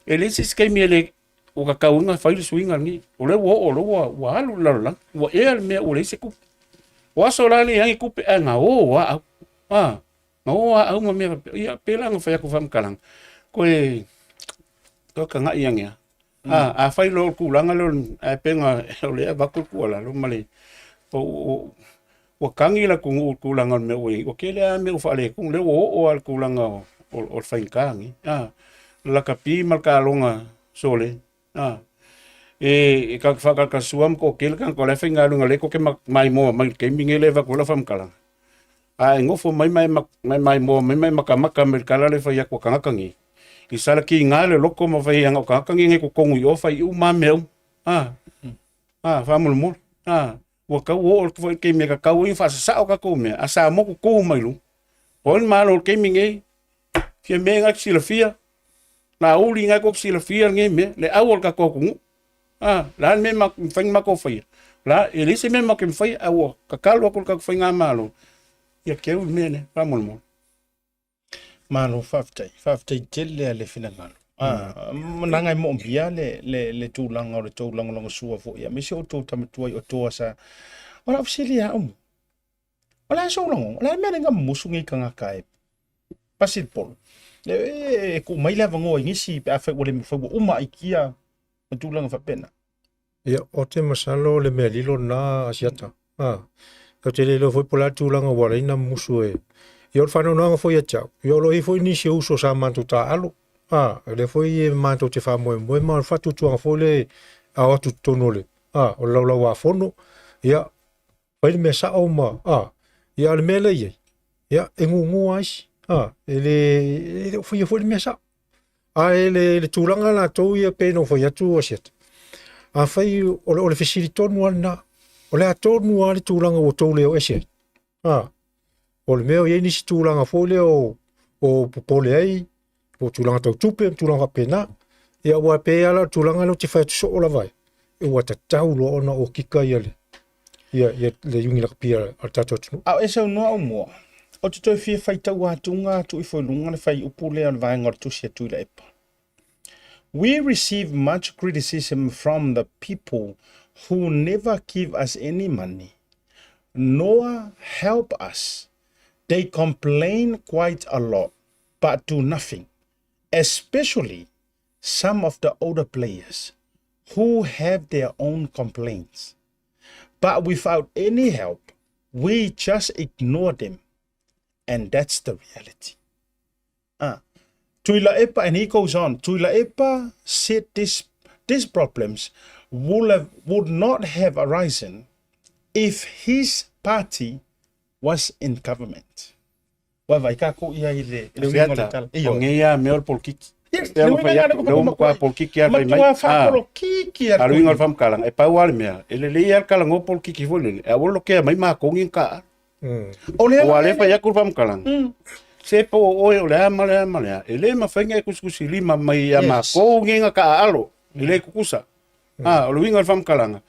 e le sis ke mele o ka kaunga fai le swinga ni o le wa alu la wa e al me o le se ku wa so la ni ai ku pe nga o wa no au ma me ia pela nga fai ku fam kalang ko e to ka nga yang ya a fai lo ku langa lo a penga o le va ku la lo male o kangi la ku langa me o ke le me o fa le ku le o al ku langa o fai kangi la kapi mal ka longa sole e ka fa ka suam ko kel kan ko le finga lunga le ko ke mai mo mai ke mi ngele va ko la fam kala ngofo mai mo maka mer kala le fa ya ko kanga kangi i sala ki ngale loko ma fa yang ka kangi nge ko kongu yo fa u ma meu fa mul wa ka wo ko ke me ka ka wo fa sa o ka ko me asa mo ko mai lu pon ma lo ke mi nge ke me nga silafia na uli nga ko silafia nge me le awol ka ko ku la me ma fang ma ko fai la elise me ma ke fai awo ka kalo ko ka fai nga malo ya ke u me ne pa mo malo faftai tele le fina ngalo nanga mo bia le tulanga o le tulanga longa sua fo ya me se o to tamatua o to sa ora ofisilia ola so longo la me nga musungi kanga kai pasil pol e ku mai la vango ngisi pe afa o le fo uma ikia tulanga fa pena ya o te masalo le me lilo na asiata ka te le lo foi pola tulanga wala ina musu e yo fano no foi a chao yo lo foi ni se uso sa mantu ta alo le foi mantu te fa mo ma fa tu tu fo le a tu tonole o lo wa fono ya foi me sa o ma ya le mele ye ya engu ai ele foi me sa ele tulanga la to ye pe no foi a tu o set fai o le facilito no na o le ato no ale tulanga o to le o ese o le meo ye ni si tulanga fo le o popole ai o tulanga tau tupe tulanga pena ia wa pe ala tulanga lo te fai so o la vai e wa ta tau lo ona o kika ia le yungi la pia al tato tunu esa no o mo o te toi fia fai tau atunga tu i foi lunga le fai upule al vai ngor tu sia tu la epa. We receive much criticism from the people who never give us any money nor help us. They complain quite a lot, but do nothing, especially some of the older players who have their own complaints. But without any help, we just ignore them, and that's the reality. Tuila Epa, and he goes on, Tuila Epa said these problems would not have arisen if his party was in government. Wa vai ka ko ia ile wingo le tal. Iyo ngia meol polkiki. Le wingo ka polkiki ar mai. Ar wingo fam kalang e pa wal mea. Ele le ar kalang o polkiki volele. E wolo ke mai ma ko ngin ka. O le fa ya ku fam kalang. Se po o le amale. Ele ma fenga kuskusi lima mai ya ma ko ngin ka alo. Ele kukusa. O le wingo fam kalang.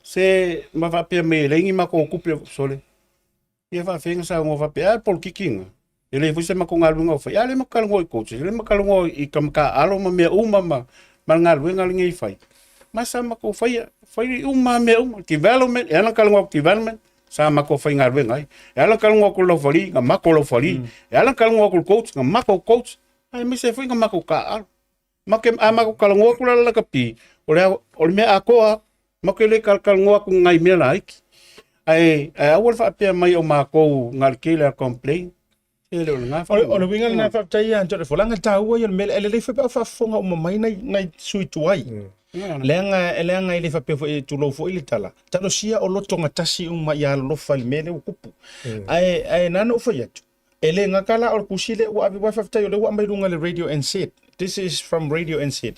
Se ma va pe me lengi ma ko kupe sole. Ia fa fenga sa ngo fa pe por kikinga ele fu se ma ko ngalunga fa ya le ma kalungo I coach le ma kalungo I kamka alo ma me uma ma ngalunga ngi fai ma sa ma ko fai uma me development ya la kalungo development sa ma ko fai ngalunga ya la kalungo ko lo fali nga ma ko lo fali ya la kalungo ko coach nga ma ko coach ai me se fai nga ma ko ka alo ma ke ma ko kalungo ko la ka pi o me a ko ma ke le kalungo ko ngai me la ai awal fa pe mai o ma ko ngal kila complain ele nga fa o le winga na fa tai an to folanga tau yo mel ele fa fa fonga o mai nai sui tuai lenga ele fa pe tu lo fo ile tala talo sia o loto ngatasi uma ya lo fa mele o kupu ai nano fo yetu ele nga kala o kusile o abi wa fa tai le wa mai lunga le radio and said this is from radio and said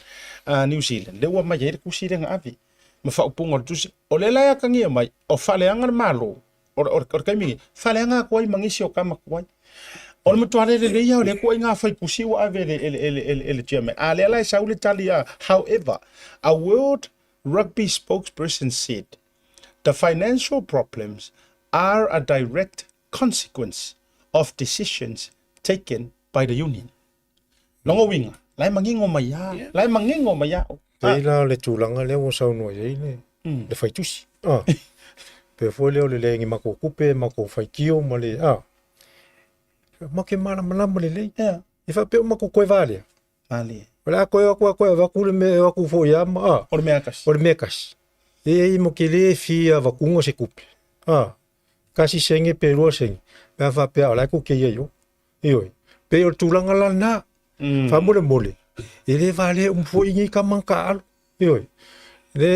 New Zealand le wa mai kusile nga abi ma whaupunga o tusi. O le lai aka ngia mai, o whaleanga na malo. O kaimi, whaleanga kuai mangisi o kama kuai. O le matuare le leia o le kuai ngā whai pusi wa ave ele chairman. A le lai saule tali a, however, a World Rugby spokesperson said, the financial problems are a direct consequence of decisions taken by the union. Longo winga, lai mangingo mai ya, lai mangingo mai ya. Pei la le tūlanga leo o saunua iei le whaitusi. Pe fo leo le lengi mako kupe, mako whaikio, ma le, ma ke mana malama le lei. I wha peo mako koe vālea. Vālea. Wala koe waku le me waku fo iama. O le meakas. O le meakas. E mo ke le fia wakunga se kupe. Kasi senge pe rua senge. Pea wha pea o lai ko ke iei o. Ioi. Pe o tūlanga la na. Wha mole mole. E le vale fo ingi ka manka alo. Ioi. Le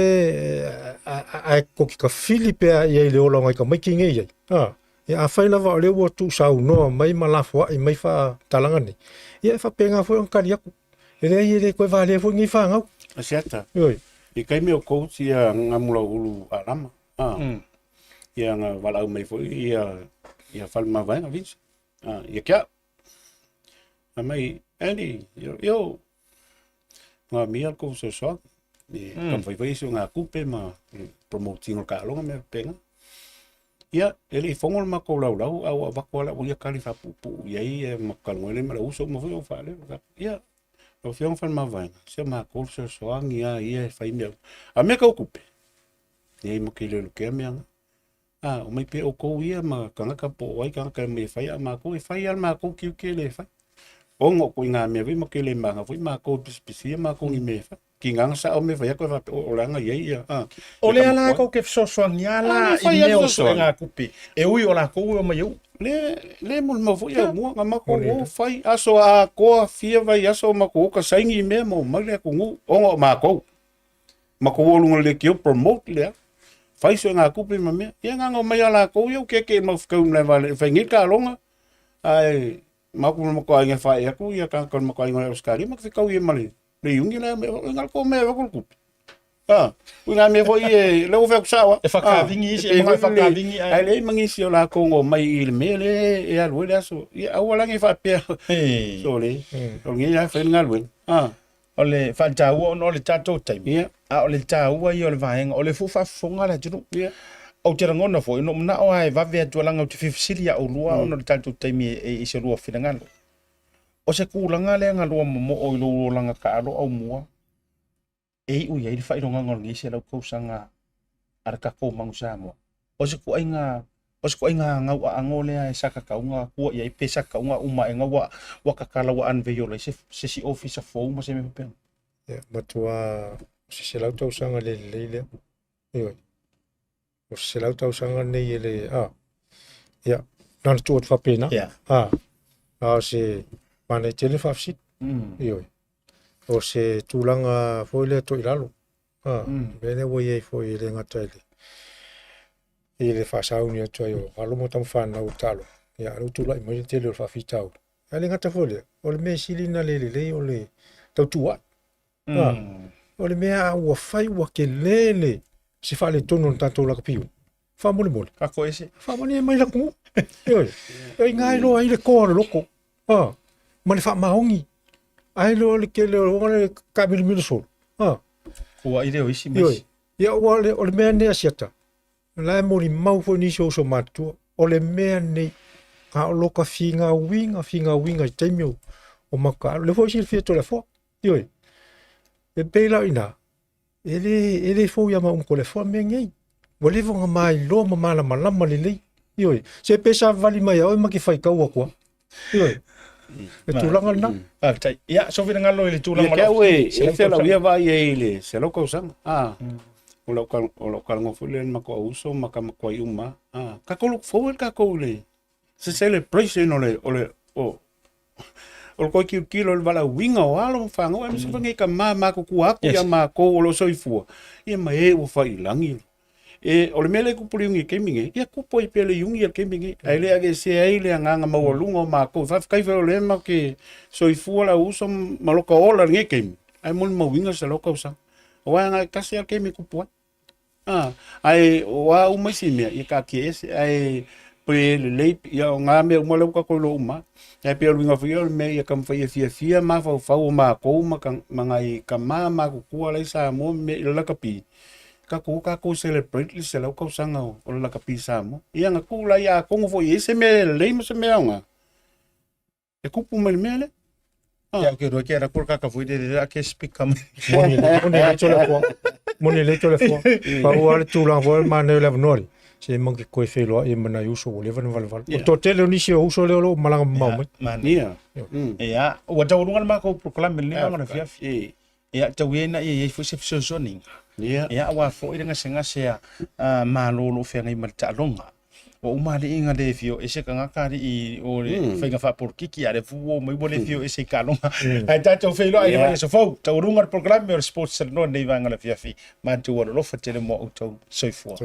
ai ko ki ka fili pea iei le ola ngai ka maiki ngai iei. E a whaina wa le ua tu sau noa mai malafua i mai wha talanga ni. Ia e wha penga fo on kari aku. E le koe vale fo ingi wha ngau. Asiata. Ioi. I kai meo coach ia ngamula ulu alama. Ia ngā walau mai fo ia whalma vainga vinci. Ia kia. Mai, Andy, yo. Ngā mia ko so so. Kam whai so ngā kupe ma promoting o ka alonga me penga. Ia, ele fongol ma ko lau au wakola o ia kali fa pupu. Ia ia makalngole ma uso ma fo fale. Ia. O fiong whalma vainga. Se ma ko so so ia whai mea. A mea kau kupe. Ia mo ke lelu kea meanga. O mai pe o kou ia ma kangaka po wai kangaka me whai a ma ko e whai al ma ko kiu ke le whai. O ngō ko ngā mea ma ke le manga whai ma ko pispisia ma ko ngi me whai. Ki nganga sa o me whai a koe whape o ranga iei ia. O le ala ko ke fsoswang ala i mea o so ngā kupe. E ui o la kou o mai au. Le mul ma whai a mua ngā mako o whai aso a koa fia vai aso mako o ka saingi mea mo male a kungu. O ngō ma kou. Mako o lunga le ki o promote lea. Whai so ngā kupe ma mea. Ia ngā ngō mai ala kou iau keke ma whakau mle wale. Whai ngir ka longa. Ai, mako mako ai ngai whai aku. Ia kākon mako ai ngai auskari. Mako whikau i male. Le yungi la ngal ko me wakul kupe. Una me foi le o sawa. E whakavingi isi, e mga whakavingi ai. Ai le mangisi o la kongo mai il mele e a luele aso. Ia awalangi whapea. So le. O ngi ia whenga luele. O le whantaua o le tātou taimi. O le tāua i o le vahenga. O le fuwhafunga la tunu. O te rangona fo, ino mna o ai vavea tualanga o te whiwhisiri a o lua o le tātou taimi e se lua whinangalo. O se kūlanga lea ngā lua momo o ilo langa ka alo au mua. E ui ai whai ronga ngorngi se lau kausanga araka kou mangu sa mua. O se ku ai ngā ngau a ango lea e saka kaunga kua i ai pe saka kaunga uma e ngā wa kakala wa anveo lai se si ofisa fōu ma se me pēng. Matua se lau tausanga le lea. Ioi. O se lau tausanga nei e le ia. Nana tuot whapena. Se mana tele whafsit. Ioi. O se tūlanga foile to ilalo. Bene wo iei foi le ngata ele. I le whasauni atu ai o halo mo tam whanau talo. Ia aru tūla i mai tele o whawhitau. Ia le ngata foile. O le mea silina le o le tautua. O le mea ua whai ua ke lele. Se whale tono na tātou laka piu. Whamole mole. Kako ese? Whamone e mai lakungu. Ioi. Ioi ngai loa i le kōra loko. Ma le whamahongi. Ai lo le ke le o ka milimili sol. Kua i reo isi mesi. Ia o le mea nea siata. Lai mori mau fo nisi o so matua. O le mea nei. Ka o loka finga winga i taimio. O maka. Le fo isi le fia to le fo. Ioi. E peila ina. Ele fo ia ma umko le fo mea ngei. Wa le vonga mai lo ma mala malama le lei. Ioi. Se pesa vali mai au ma ki fai kaua kua. Ioi. E tūlanga na. Ia, so vina ngalo ili tūlanga. Ia kia ue, e te lau ia vai e ile, se lau kausanga. O lau karango fule mako a uso, maka mako ai uma. Ka kolu forward ka kou le. Se celebration o le koi kilo le wala winga o alo mwhango. Ame se whange ka mako kuaku ia mako o lo soifua. Ia ma e o whai langi. E o le mele kupuri ungi keminge, ia kupo i pele ungi al keminge, ai le age se ai le nganga maua lunga o mako, whafkai whero le ma ke soifua la uso maloka ola nge kemi, ai moni mawinga sa loka usang. O ai ngai kasi al kemi kupo ai, ai wa uma si me ia ka ke ese ai pe le ia nga me mo le ka ko lo uma ai pe lu nga fio me ia kam fia ma fa ma ko ma kan mangai kama ma ku ku le sa mo me la ka pi ka ko celebrate le se la ko sanga o la ka pi sa mo ia nga ku la ia ko fo ese me le mo se me nga e ku pu me le Ya ke ro ke ra kur ka foi de ke speak kam. Moni le tole fo. Pa ua le tūlanga fo ma ne le vanori. Se mangi koe whelua e mana uso o le vana vala. O tō tele o nisi o uso leo lo malanga mau mai. ia Ya, o tau runga ma ko proclaim le nga na fiafi. Ya tau ena e foi se so ning. ia Ya wa fo i nga senga se ma lo lo fe ngai ma ta longa. O uma le inga le fio e se kanga kari i o le whainga wha por kiki a le fuo mai mo le fio e se ka longa. Ai tātou whailo ai le so fau. Tau runga le program o sports sa no nei vanga le fiafi. Ma tu o lo fa tele mo o tau soifua.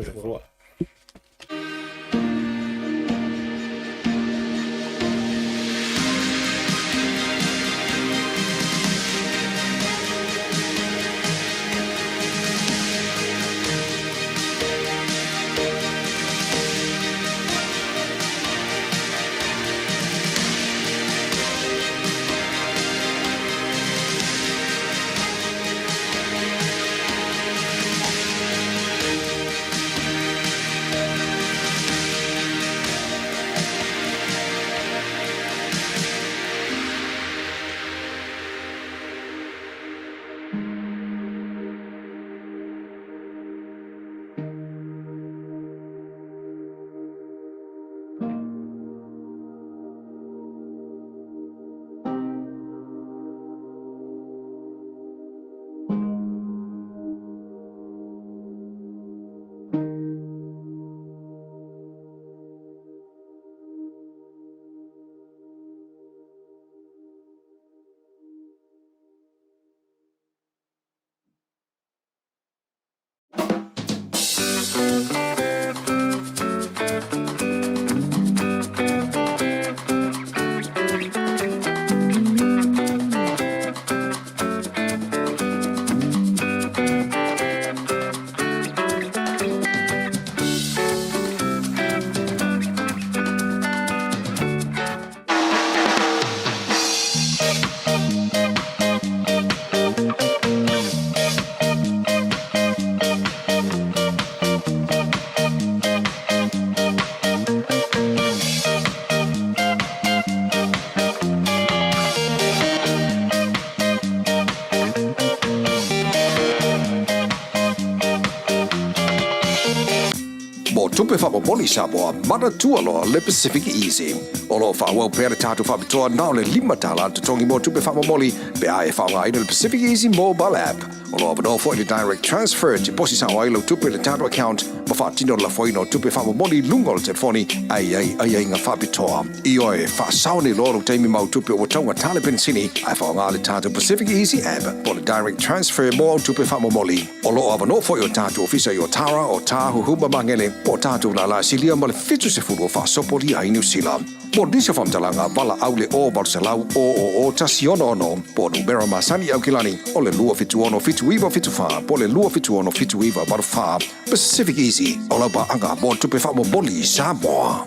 tupe whapapoli Samoa, mana tualoa le Pacific Easy. Olo whawau pere tātu whapitoa nao le 5 tala te tongi mo tupe whapamoli pe ae whaunga ina le Pacific Easy mobile app. Olo abano fo le direct transfer te posi sa wailo tupe le tātu account ma whaatino la foino tupe whapamoli lungo le telefoni ai ngā whapitoa. I oe whaasaone loro teimi mau tupe o taunga tale pensini ai whaunga le tātu Pacific Easy app po le direct transfer mo tupe whapamoli. Olo abano fo o tātu ofisa i o Tara o Tāhu Huma Mangele po tātu la la silia ma le fitu se furu whaasopoli ai New Zealand. Po nisa whamtalanga wala aule o Barcelau o tasiono ono po numera masani au kilani o le lua fitu ono fitu iwa fitu wha po le lua fitu ono fitu iwa maru wha Pacific Easy o la ba anga mo tupe whamo boli Samoa.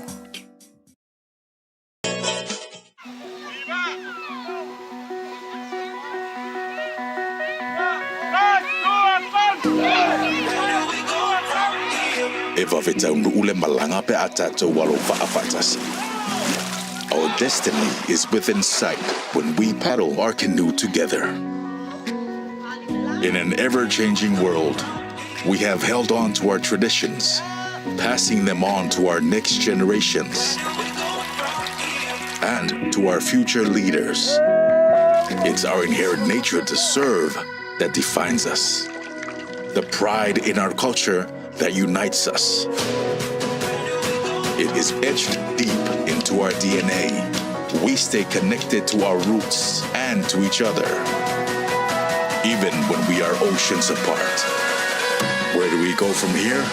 E whawhetau nuule malanga pe a tātou walo whaafatasi. Our destiny is within sight when we paddle our canoe together. In an ever-changing world, we have held on to our traditions, passing them on to our next generations and to our future leaders. It's our inherent nature to serve that defines us. The pride in our culture that unites us. It is etched deep into our DNA. We stay connected to our roots and to each other, even when we are oceans apart. Where do we go from here?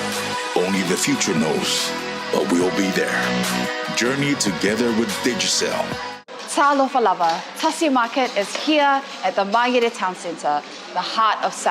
Only the future knows, but we'll be there. Journey together with Digicel. Talofa lava, Tasi Market is here at the Mangere Town Centre, the heart of South